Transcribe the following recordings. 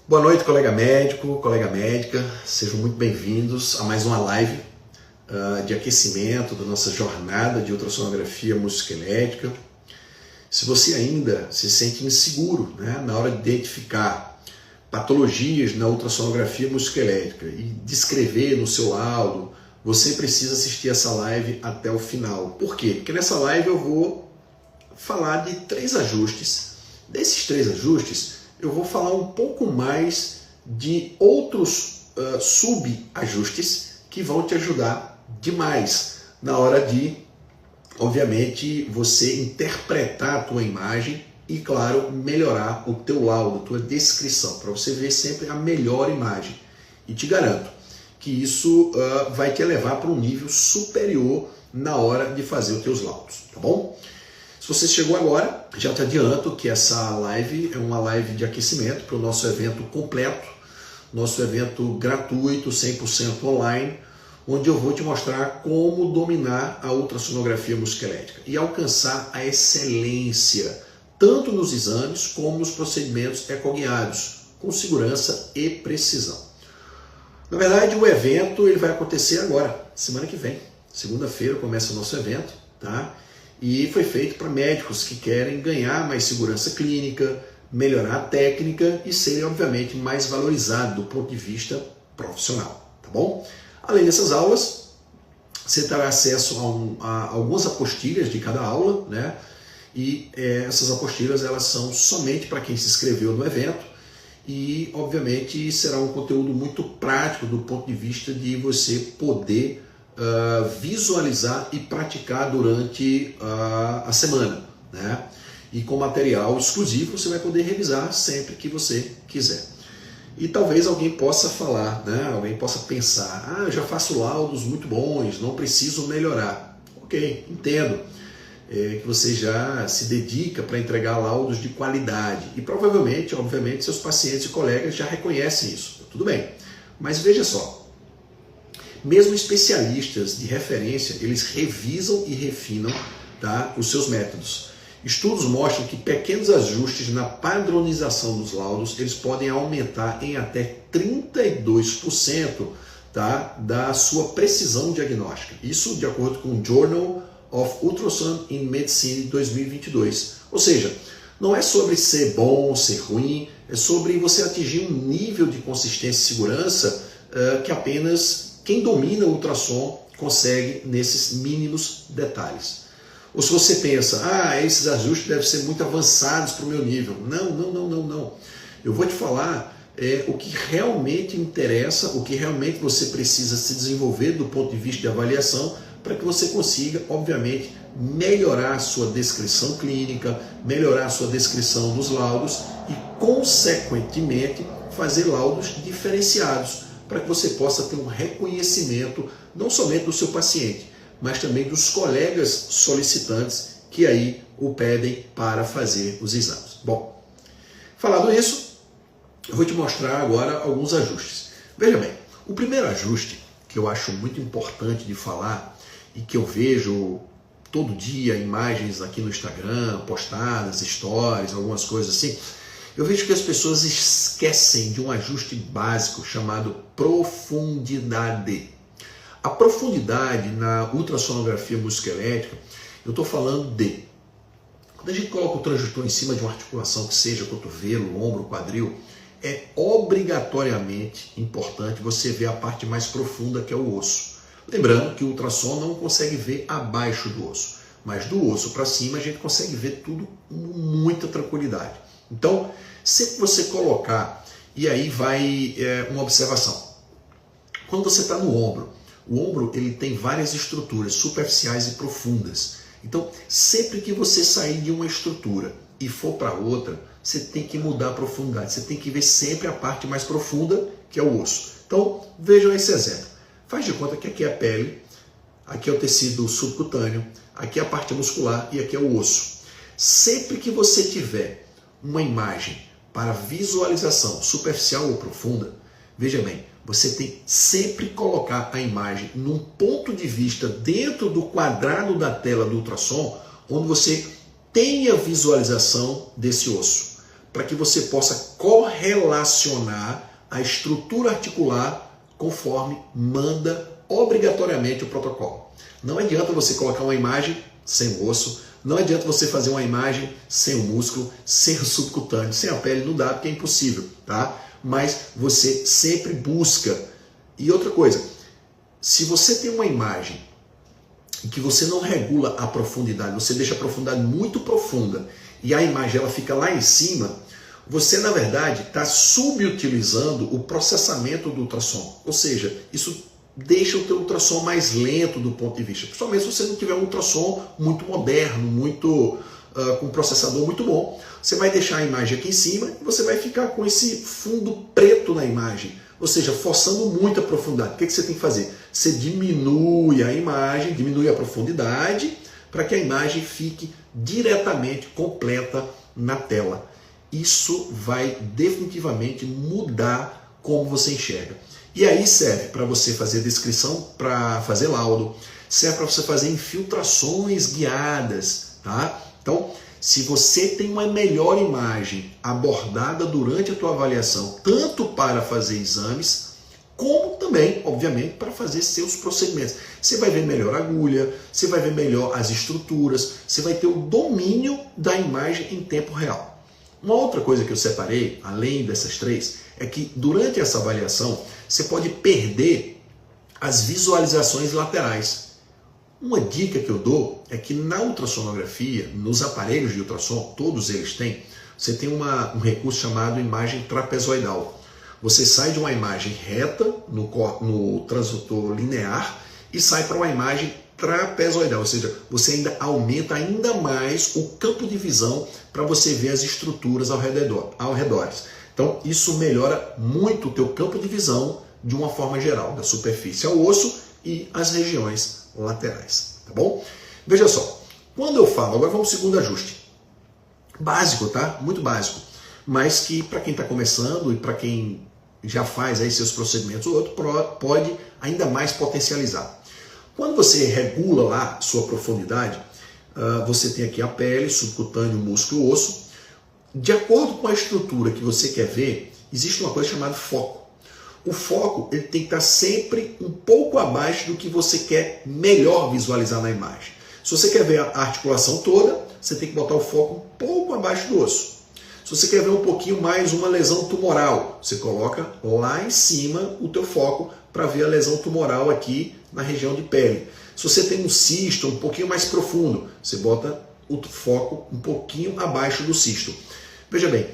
Boa noite, colega médico, colega médica, sejam muito bem-vindos a mais uma live de aquecimento da nossa jornada de ultrassonografia musculoesquelética. Se você ainda se sente inseguro, na hora de identificar patologias na ultrassonografia musculoesquelética e descrever no seu laudo, você precisa assistir essa live até o final. Por quê? Porque nessa live eu vou falar de 3 ajustes. Desses 3 ajustes, eu vou falar um pouco mais de outros sub-ajustes que vão te ajudar demais na hora de, obviamente, você interpretar a tua imagem e, claro, melhorar o teu laudo, a tua descrição, para você ver sempre a melhor imagem. E te garanto que isso vai te levar para um nível superior na hora de fazer os teus laudos, tá bom? Se você chegou agora, já te adianto que essa live é uma live de aquecimento para o nosso evento completo, nosso evento gratuito, 100% online, onde eu vou te mostrar como dominar a ultrassonografia musculoesquelética e alcançar a excelência, tanto nos exames como nos procedimentos ecoguiados, com segurança e precisão. Na verdade, o evento ele vai acontecer agora, semana que vem. Segunda-feira começa o nosso evento, tá? E foi feito para médicos que querem ganhar mais segurança clínica, melhorar a técnica e serem, obviamente, mais valorizados do ponto de vista profissional, tá bom? Além dessas aulas, você terá acesso a algumas apostilhas de cada aula, né? E essas apostilhas elas são somente para quem se inscreveu no evento e, obviamente, será um conteúdo muito prático do ponto de vista de você poder visualizar e praticar durante a semana, né? E com material exclusivo você vai poder revisar sempre que você quiser. E talvez alguém possa falar, né? Alguém possa pensar, eu já faço laudos muito bons, não preciso melhorar. Ok, entendo que você já se dedica para entregar laudos de qualidade e provavelmente, obviamente, seus pacientes e colegas já reconhecem isso. Tudo bem, mas veja só, mesmo especialistas de referência, eles revisam e refinam, tá, os seus métodos. Estudos mostram que pequenos ajustes na padronização dos laudos, eles podem aumentar em até 32%, tá, da sua precisão diagnóstica. Isso de acordo com o Journal of Ultrasound in Medicine 2022. Ou seja, não é sobre ser bom, ser ruim, é sobre você atingir um nível de consistência e segurança que apenas quem domina o ultrassom consegue nesses mínimos detalhes. Ou se você pensa, esses ajustes devem ser muito avançados para o meu nível. Não. Eu vou te falar o que realmente interessa, o que realmente você precisa se desenvolver do ponto de vista de avaliação para que você consiga, obviamente, melhorar a sua descrição clínica, melhorar a sua descrição dos laudos e, consequentemente, fazer laudos diferenciados, para que você possa ter um reconhecimento não somente do seu paciente, mas também dos colegas solicitantes que aí o pedem para fazer os exames. Bom, falado isso, eu vou te mostrar agora alguns ajustes. Veja bem, o primeiro ajuste que eu acho muito importante de falar e que eu vejo todo dia imagens aqui no Instagram, postadas, stories, algumas coisas assim, eu vejo que as pessoas esquecem de um ajuste básico chamado profundidade. A profundidade na ultrassonografia musculoesquelética, eu estou falando de, quando a gente coloca o transdutor em cima de uma articulação, que seja cotovelo, ombro, quadril, é obrigatoriamente importante você ver a parte mais profunda, que é o osso. Lembrando que o ultrassom não consegue ver abaixo do osso, mas do osso para cima a gente consegue ver tudo com muita tranquilidade. Então, sempre que você colocar, e aí vai uma observação. Quando você está no ombro, o ombro ele tem várias estruturas superficiais e profundas. Então, sempre que você sair de uma estrutura e for para outra, você tem que mudar a profundidade. Você tem que ver sempre a parte mais profunda, que é o osso. Então, vejam esse exemplo. Faz de conta que aqui é a pele, aqui é o tecido subcutâneo, aqui é a parte muscular e aqui é o osso. Sempre que você tiver uma imagem para visualização superficial ou profunda, veja bem, você tem sempre que colocar a imagem num ponto de vista dentro do quadrado da tela do ultrassom, onde você tenha visualização desse osso. para que você possa correlacionar a estrutura articular conforme manda obrigatoriamente o protocolo. Não adianta você colocar uma imagem sem o osso, não adianta você fazer uma imagem sem o músculo, sem o subcutâneo, sem a pele, não dá porque é impossível, tá? Mas você sempre busca. E outra coisa, se você tem uma imagem em que você não regula a profundidade, você deixa a profundidade muito profunda e a imagem ela fica lá em cima, você na verdade está subutilizando o processamento do ultrassom. Ou seja, isso deixa o teu ultrassom mais lento do ponto de vista, principalmente se você não tiver um ultrassom muito moderno, com um processador muito bom. Você vai deixar a imagem aqui em cima e você vai ficar com esse fundo preto na imagem, ou seja, forçando muito a profundidade. O que você tem que fazer? Você diminui a imagem, diminui a profundidade, para que a imagem fique diretamente completa na tela. Isso vai definitivamente mudar como você enxerga. E aí serve para você fazer descrição, para fazer laudo, serve para você fazer infiltrações guiadas, tá? Então, se você tem uma melhor imagem abordada durante a tua avaliação, tanto para fazer exames, como também, obviamente, para fazer seus procedimentos. Você vai ver melhor a agulha, você vai ver melhor as estruturas, você vai ter o domínio da imagem em tempo real. Uma outra coisa que eu separei, além dessas três, é que durante essa avaliação, você pode perder as visualizações laterais. Uma dica que eu dou é que na ultrassonografia, nos aparelhos de ultrassom, todos eles têm, você tem um recurso chamado imagem trapezoidal. Você sai de uma imagem reta no transdutor linear e sai para uma imagem trapezoidal, ou seja, você ainda aumenta ainda mais o campo de visão para você ver as estruturas ao redor. Então, isso melhora muito o teu campo de visão de uma forma geral, da superfície ao osso e as regiões laterais, tá bom? Veja só, quando eu falo, agora vamos ao segundo ajuste. Básico, tá? Muito básico, mas que para quem está começando e para quem já faz aí seus procedimentos, o outro pode ainda mais potencializar. Quando você regula lá sua profundidade, você tem aqui a pele, subcutâneo, músculo e osso. De acordo com a estrutura que você quer ver, existe uma coisa chamada foco. O foco ele tem que estar sempre um pouco abaixo do que você quer melhor visualizar na imagem. Se você quer ver a articulação toda, você tem que botar o foco um pouco abaixo do osso. Se você quer ver um pouquinho mais uma lesão tumoral, você coloca lá em cima o teu foco para ver a lesão tumoral aqui na região de pele. Se você tem um cisto um pouquinho mais profundo, você bota o foco um pouquinho abaixo do cisto. Veja bem,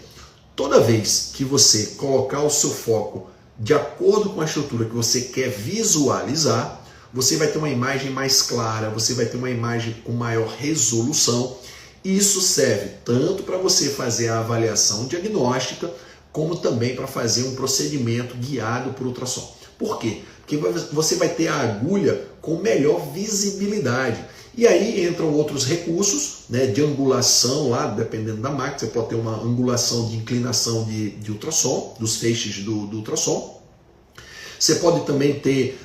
toda vez que você colocar o seu foco de acordo com a estrutura que você quer visualizar, você vai ter uma imagem mais clara, você vai ter uma imagem com maior resolução. Isso serve tanto para você fazer a avaliação diagnóstica, como também para fazer um procedimento guiado por ultrassom. Por quê? Porque você vai ter a agulha com melhor visibilidade. E aí entram outros recursos, né, de angulação lá, dependendo da máquina. Você pode ter uma angulação de inclinação de ultrassom, dos feixes do ultrassom. Você pode também ter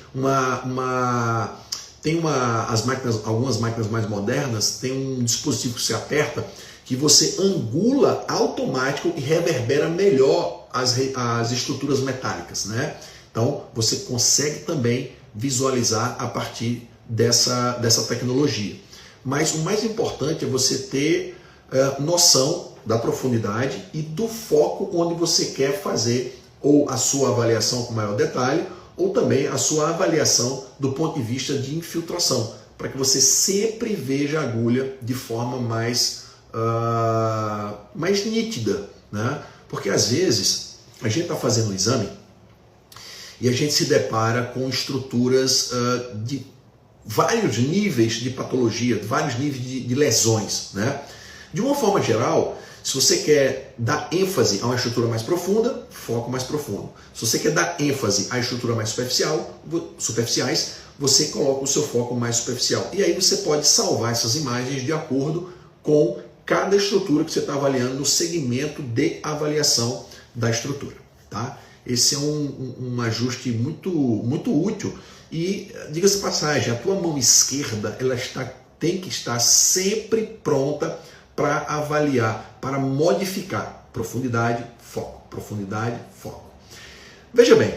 algumas máquinas mais modernas, tem um dispositivo que você aperta, que você angula automático e reverbera melhor as estruturas metálicas, né? Então você consegue também visualizar a partir dessa tecnologia. Mas o mais importante é você ter noção da profundidade e do foco onde você quer fazer ou a sua avaliação com maior detalhe, ou também a sua avaliação do ponto de vista de infiltração, para que você sempre veja a agulha de forma mais nítida, né? Porque às vezes a gente está fazendo um exame e a gente se depara com estruturas de vários níveis de patologia, vários níveis de lesões, né? De uma forma geral, se você quer dar ênfase a uma estrutura mais profunda, foco mais profundo. Se você quer dar ênfase à estrutura mais superficiais, você coloca o seu foco mais superficial. E aí você pode salvar essas imagens de acordo com cada estrutura que você está avaliando no segmento de avaliação da estrutura, tá? Esse é um ajuste muito, muito útil. E, diga-se de passagem, a tua mão esquerda tem que estar sempre pronta para avaliar, para modificar. Profundidade, foco. Profundidade, foco. Veja bem,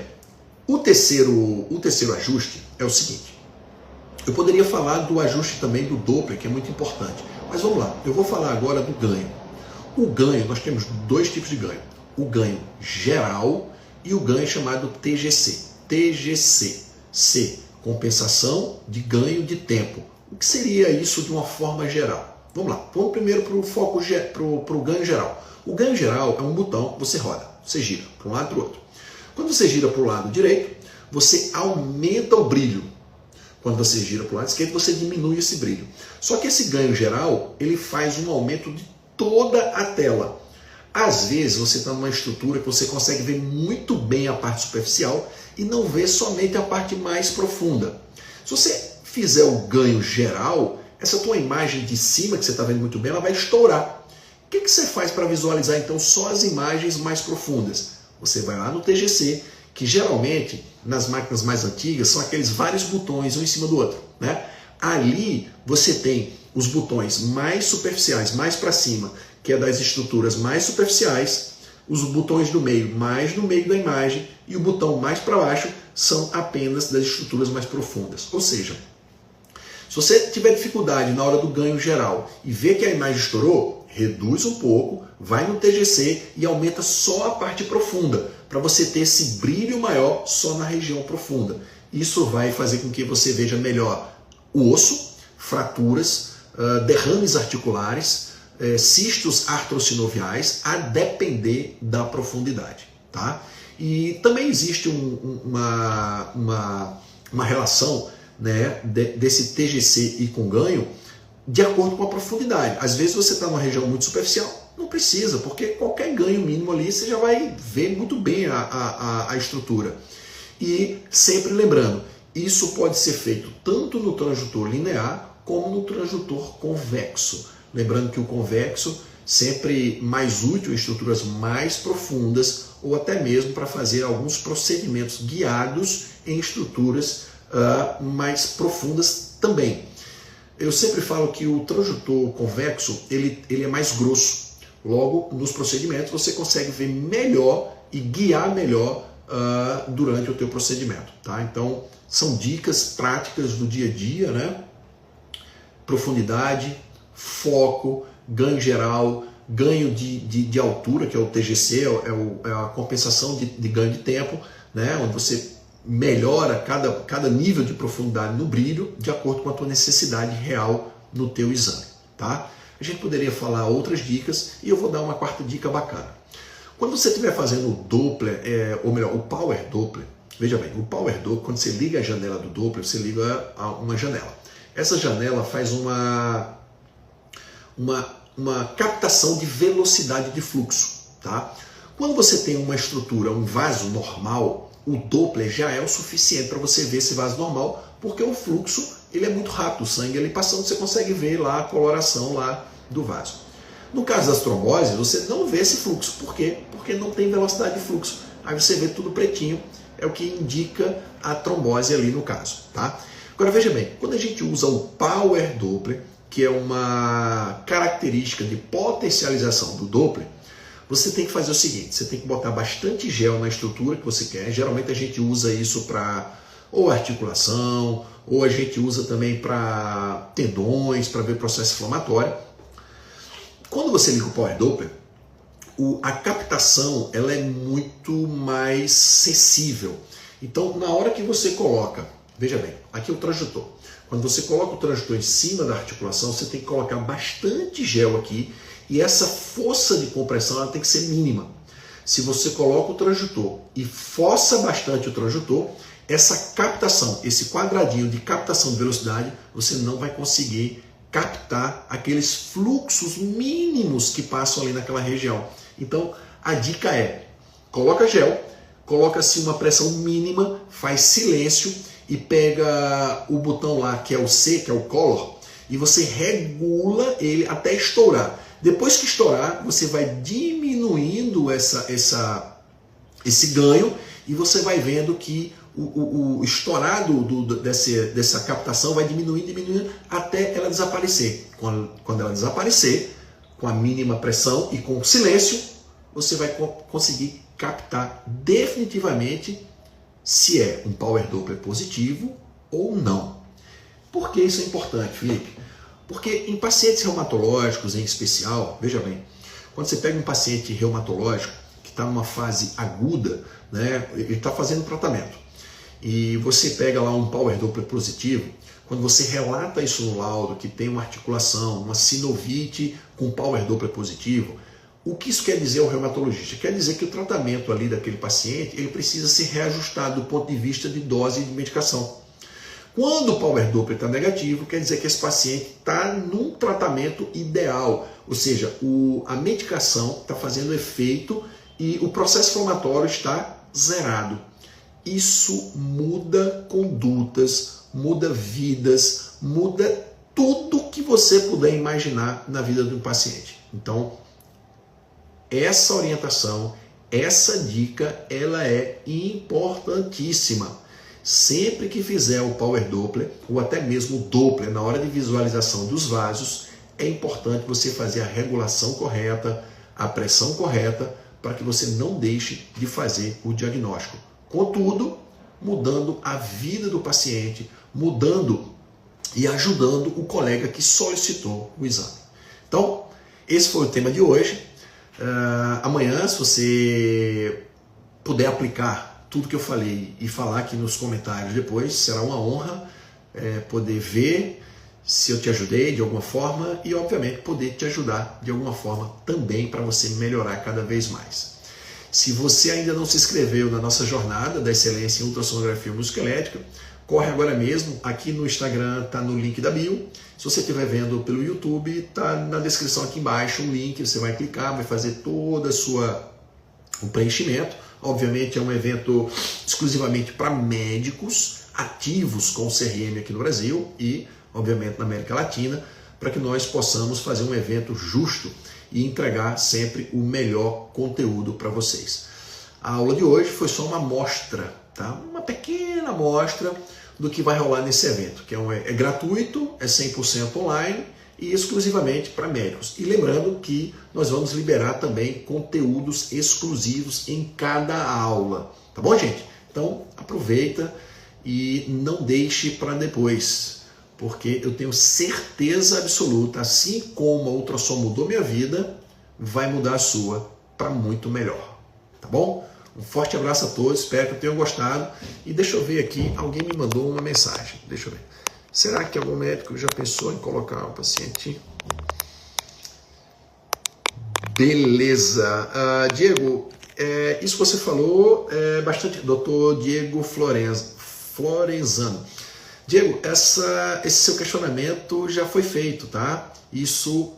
o terceiro ajuste é o seguinte. Eu poderia falar do ajuste também do Doppler, que é muito importante. Mas vamos lá, eu vou falar agora do ganho. O ganho, nós temos dois tipos de ganho. O ganho geral e o ganho chamado TGC. TGC. C, compensação de ganho de tempo. O que seria isso de uma forma geral? Vamos lá, vamos primeiro para o foco, para o ganho geral. O ganho geral é um botão que você roda, você gira para um lado e para o outro. Quando você gira para o lado direito, você aumenta o brilho. Quando você gira para o lado esquerdo, você diminui esse brilho. Só que esse ganho geral, ele faz um aumento de toda a tela. Às vezes você está numa estrutura que você consegue ver muito bem a parte superficial e não vê somente a parte mais profunda. Se você fizer o ganho geral, essa tua imagem de cima, que você está vendo muito bem, ela vai estourar. O que você faz para visualizar então só as imagens mais profundas? Você vai lá no TGC, que geralmente nas máquinas mais antigas são aqueles vários botões um em cima do outro, né? Ali você tem os botões mais superficiais, mais para cima, que é das estruturas mais superficiais, os botões do meio mais no meio da imagem e o botão mais para baixo são apenas das estruturas mais profundas. Ou seja, se você tiver dificuldade na hora do ganho geral e ver que a imagem estourou, reduz um pouco, vai no TGC e aumenta só a parte profunda, para você ter esse brilho maior só na região profunda. Isso vai fazer com que você veja melhor o osso, fraturas, derrames articulares, cistos artrosinoviais, a depender da profundidade. Tá? E também existe uma relação, né, desse TGC e com ganho de acordo com a profundidade. Às vezes você está numa região muito superficial, não precisa, porque qualquer ganho mínimo ali você já vai ver muito bem a estrutura. E sempre lembrando, isso pode ser feito tanto no transdutor linear como no transdutor convexo. Lembrando que o convexo sempre mais útil em estruturas mais profundas ou até mesmo para fazer alguns procedimentos guiados em estruturas mais profundas também. Eu sempre falo que o transdutor convexo ele é mais grosso. Logo, nos procedimentos você consegue ver melhor e guiar melhor durante o teu procedimento. Tá? Então, são dicas práticas do dia a dia, né? Profundidade, foco, ganho geral, ganho de altura, que é o TGC, é a compensação de ganho de tempo, né? Onde você melhora cada nível de profundidade no brilho de acordo com a tua necessidade real no teu exame. Tá? A gente poderia falar outras dicas e eu vou dar uma quarta dica bacana. Quando você estiver fazendo o Doppler, ou melhor, o Power Doppler, veja bem, o Power Doppler, quando você liga a janela do Doppler, você liga a uma janela. Essa janela faz uma captação de velocidade de fluxo. Tá? Quando você tem uma estrutura, um vaso normal, o Doppler já é o suficiente para você ver esse vaso normal, porque o fluxo ele é muito rápido, o sangue ali passando, você consegue ver lá a coloração lá do vaso. No caso das tromboses, você não vê esse fluxo. Por quê? Porque não tem velocidade de fluxo. Aí você vê tudo pretinho, é o que indica a trombose ali no caso. Tá? Agora veja bem, quando a gente usa o Power Doppler, que é uma característica de potencialização do Doppler, você tem que fazer o seguinte, você tem que botar bastante gel na estrutura que você quer. Geralmente a gente usa isso para ou articulação, ou a gente usa também para tendões, para ver processo inflamatório. Quando você liga o Power Doppler, a captação ela é muito mais sensível. Então, na hora que você coloca, veja bem, aqui é o transdutor. Quando você coloca o transdutor em cima da articulação, você tem que colocar bastante gel aqui e essa força de compressão ela tem que ser mínima. Se você coloca o transdutor e força bastante o transdutor, essa captação, esse quadradinho de captação de velocidade, você não vai conseguir captar aqueles fluxos mínimos que passam ali naquela região. Então, a dica é, coloca gel, coloca-se uma pressão mínima, faz silêncio e pega o botão lá, que é o C, que é o color, e você regula ele até estourar. Depois que estourar, você vai diminuindo esse ganho e você vai vendo que o estourado dessa captação vai diminuindo até ela desaparecer. Quando ela desaparecer, com a mínima pressão e com silêncio, você vai conseguir captar definitivamente se é um Power Doppler positivo ou não. Por que isso é importante, Felipe? Porque em pacientes reumatológicos em especial, veja bem, quando você pega um paciente reumatológico que está numa fase aguda, né, ele está fazendo tratamento, e você pega lá um Power Doppler positivo, quando você relata isso no laudo, que tem uma articulação, uma sinovite com Power Doppler positivo, o que isso quer dizer ao reumatologista? Quer dizer que o tratamento ali daquele paciente, ele precisa ser reajustado do ponto de vista de dose de medicação. Quando o Power Doppler está negativo, quer dizer que esse paciente está num tratamento ideal, ou seja, a medicação está fazendo efeito e o processo inflamatório está zerado. Isso muda condutas, muda vidas, muda tudo que você puder imaginar na vida de um paciente. Então, essa orientação, essa dica, ela é importantíssima. Sempre que fizer o Power Doppler, ou até mesmo o Doppler, na hora de visualização dos vasos, é importante você fazer a regulação correta, a pressão correta, para que você não deixe de fazer o diagnóstico. Contudo, mudando a vida do paciente, mudando e ajudando o colega que solicitou o exame. Então, esse foi o tema de hoje. Amanhã, se você puder aplicar tudo que eu falei e falar aqui nos comentários depois, será uma honra poder ver se eu te ajudei de alguma forma e, obviamente, poder te ajudar de alguma forma também para você melhorar cada vez mais. Se você ainda não se inscreveu na nossa jornada da excelência em ultrassonografia musculoesquelética, corre agora mesmo, aqui no Instagram está no link da bio. Se você estiver vendo pelo YouTube, está na descrição aqui embaixo um link, você vai clicar, vai fazer todo o preenchimento. Obviamente é um evento exclusivamente para médicos ativos com o CRM aqui no Brasil e, obviamente, na América Latina, para que nós possamos fazer um evento justo e entregar sempre o melhor conteúdo para vocês. A aula de hoje foi só uma amostra, tá? Uma pequena amostra do que vai rolar nesse evento, que é gratuito, é 100% online e exclusivamente para médicos. E lembrando que nós vamos liberar também conteúdos exclusivos em cada aula, tá bom, gente? Então aproveita e não deixe para depois, porque eu tenho certeza absoluta, assim como a ultrassom mudou minha vida, vai mudar a sua para muito melhor, tá bom? Um forte abraço a todos, espero que tenham gostado. E deixa eu ver aqui, alguém me mandou uma mensagem, deixa eu ver. Será que algum médico já pensou em colocar um paciente? Beleza. Diego, isso que você falou é bastante... Dr. Diego Florenzano. Diego, esse seu questionamento já foi feito, tá? Isso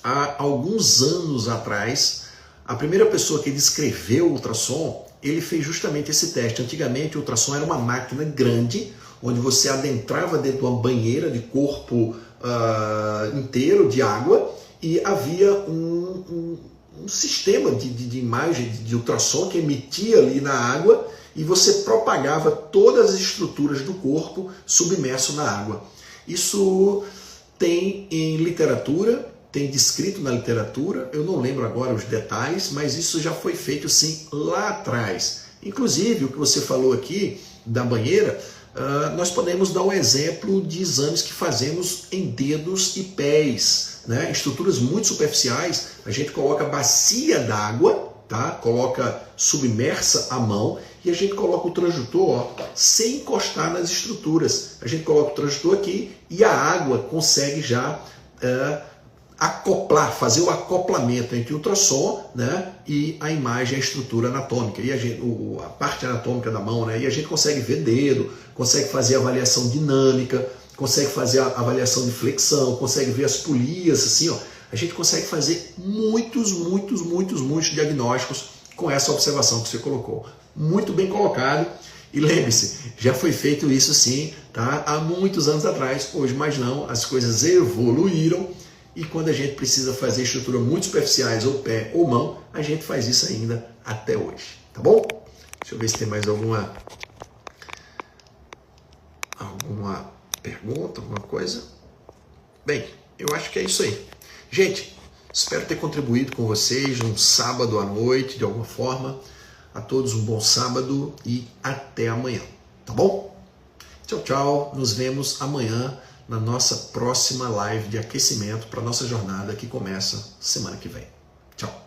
há alguns anos atrás. A primeira pessoa que descreveu o ultrassom, ele fez justamente esse teste. Antigamente o ultrassom era uma máquina grande, onde você adentrava dentro de uma banheira de corpo inteiro de água e havia um sistema de imagem de ultrassom que emitia ali na água e você propagava todas as estruturas do corpo submerso na água. Isso tem em literatura, tem descrito na literatura, eu não lembro agora os detalhes, mas isso já foi feito sim lá atrás. Inclusive, o que você falou aqui da banheira, nós podemos dar um exemplo de exames que fazemos em dedos e pés, né? Estruturas muito superficiais, a gente coloca bacia d'água, tá? Coloca submersa a mão e a gente coloca o transdutor sem encostar nas estruturas. A gente coloca o transdutor aqui e a água consegue já acoplar, fazer o acoplamento entre o ultrassom, né, e a imagem, a estrutura anatômica, e a parte anatômica da mão, né, e a gente consegue ver dedo, consegue fazer avaliação dinâmica, consegue fazer a avaliação de flexão, consegue ver as polias, assim, ó. A gente consegue fazer muitos diagnósticos com essa observação que você colocou. Muito bem colocado. E lembre-se, já foi feito isso sim, tá? Há muitos anos atrás, hoje mais não, as coisas evoluíram. E quando a gente precisa fazer estrutura muito superficiais, ou pé ou mão, a gente faz isso ainda até hoje, tá bom? Deixa eu ver se tem mais alguma pergunta, alguma coisa. Bem, eu acho que é isso aí. Gente, Espero ter contribuído com vocês num sábado à noite, de alguma forma. A todos um bom sábado e até amanhã, tá bom? Tchau, tchau. Nos vemos amanhã na nossa próxima live de aquecimento para a nossa jornada que começa semana que vem. Tchau.